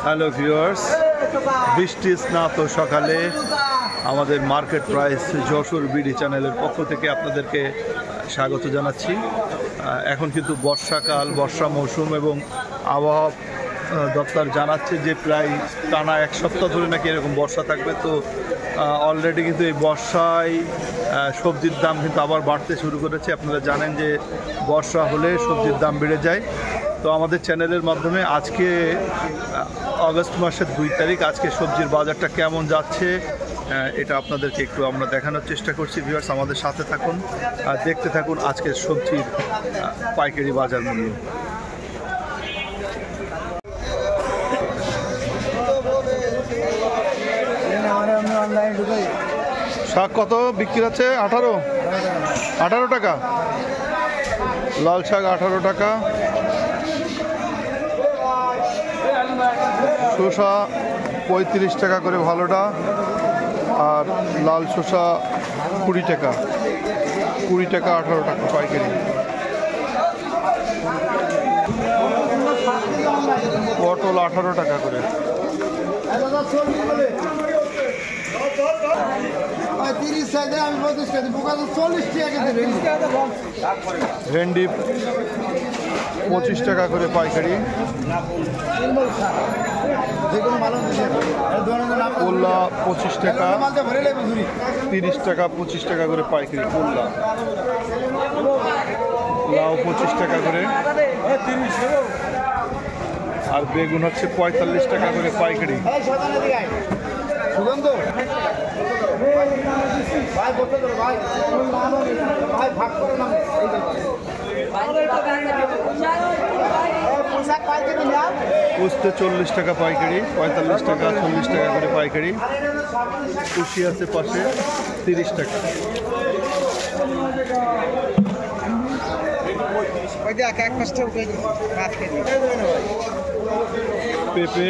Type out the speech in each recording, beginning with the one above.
Hello viewers, বৃষ্টি স্নাত সকালে আমাদের মার্কেট প্রাইস যশোর বিডি চ্যানেলের পক্ষ থেকে আপনাদেরকে স্বাগত জানাচ্ছি। এখন কিন্তু বর্ষাকাল, বর্ষা মৌসুম এবং আবহাওয়া দপ্তর জানাচ্ছে যে প্রায় টানা এক সপ্তাহ ধরে নাকি এরকম বর্ষা থাকবে। তো অলরেডি কিন্তু এই বর্ষায় সবজির দাম কিন্তু আবার বাড়তে শুরু করেছে। আপনারা জানেন যে বর্ষা হলে সবজির দাম বেড়ে যায়। তো আমাদের চ্যানেলের মাধ্যমে আজকে আগস্ট মাসের 2 তারিখ আজকে সবজির বাজারটা কেমন যাচ্ছে এটা আপনাদেরকে একটু আমরা দেখানোর চেষ্টা করছি। ভিউয়ার্স, আমাদের সাথে থাকুন আর দেখতে থাকুন আজকের সবজির পাইকারি বাজার মূল্য। শাক কত বিক্রি হচ্ছে? 18 টাকা। লাল শাক 18 টাকা। শসা 35 টাকা করে ভালোটা, আর লাল শসা 20 টাকা। 20 টাকা 18 টাকা পাইকারি। পটল 18 টাকা করে। ভেন্ডি 25 টাকা করে পাইকারি। কল্লা 25 টাকা, 30 টাকা 25 টাকা করে পাইকারি। কল্লা, লাউ 25 টাকা করে, আর বেগুন হচ্ছে 45 টাকা করে পাইকারি। পোস্তে 40 টাকা পাইকারি, 45 টাকা, 40 টাকা করে পাইকারি। কুশি আছে পাশে 30 টাকা। পেঁপে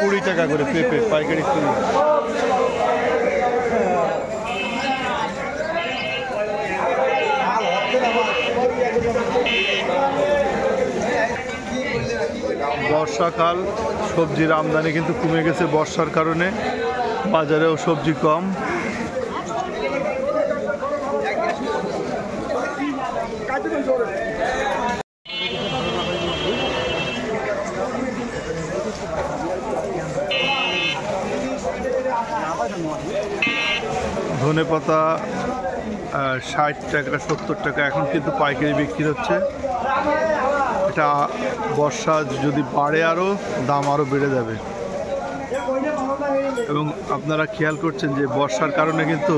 20 টাকা করে, পেঁপে পাইকারি 20। বর্ষাকাল, সবজির আমদানি কিন্তু কমে গেছে বর্ষার কারণে, বাজারেও সবজি কম। ধনেপাতা 60 টাকা, 70 টাকা এখন কিন্তু পাইকারি বিক্রি হচ্ছে। এটা বর্ষা যদি বাড়ে আরও দাম আরও বেড়ে যাবে। এবং আপনারা খেয়াল করছেন যে বর্ষার কারণে কিন্তু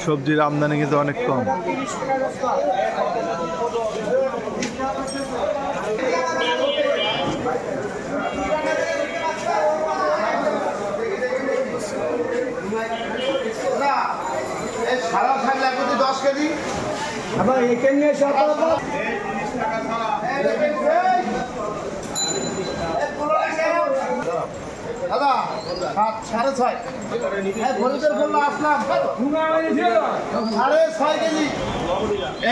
সবজির আমদানি কিন্তু অনেক কম। সারা থাকলে এখন 10 কেজি আবার এখানে সব দাদা 6.5 ভরিদের বললো আসলাম 6.5 কেজি।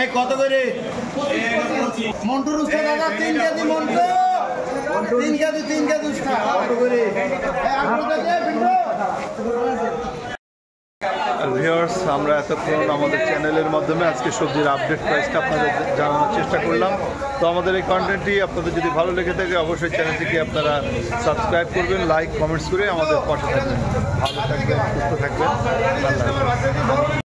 এই কত করে মন্টুর উস্তা দাদা? 3 কেজি মন্টু, 3 কেজি উস্তা কত করে? ভিউয়ার্স, আমরা এতক্ষণ আমাদের চ্যানেলের মাধ্যমে আজকে সবজির আপডেট প্রাইসটা আপনাদের জানানোর চেষ্টা করলাম। তো আমাদের এই কন্টেন্টটি আপনাদের যদি ভালো লেগে থাকে অবশ্যই চ্যানেলটিকে আপনারা সাবস্ক্রাইব করবেন, লাইক কমেন্টস করে আমাদের পাশে থাকবেন। ভালো থাকবেন, সুস্থ থাকবেন। আল্লাহ হাফেজ।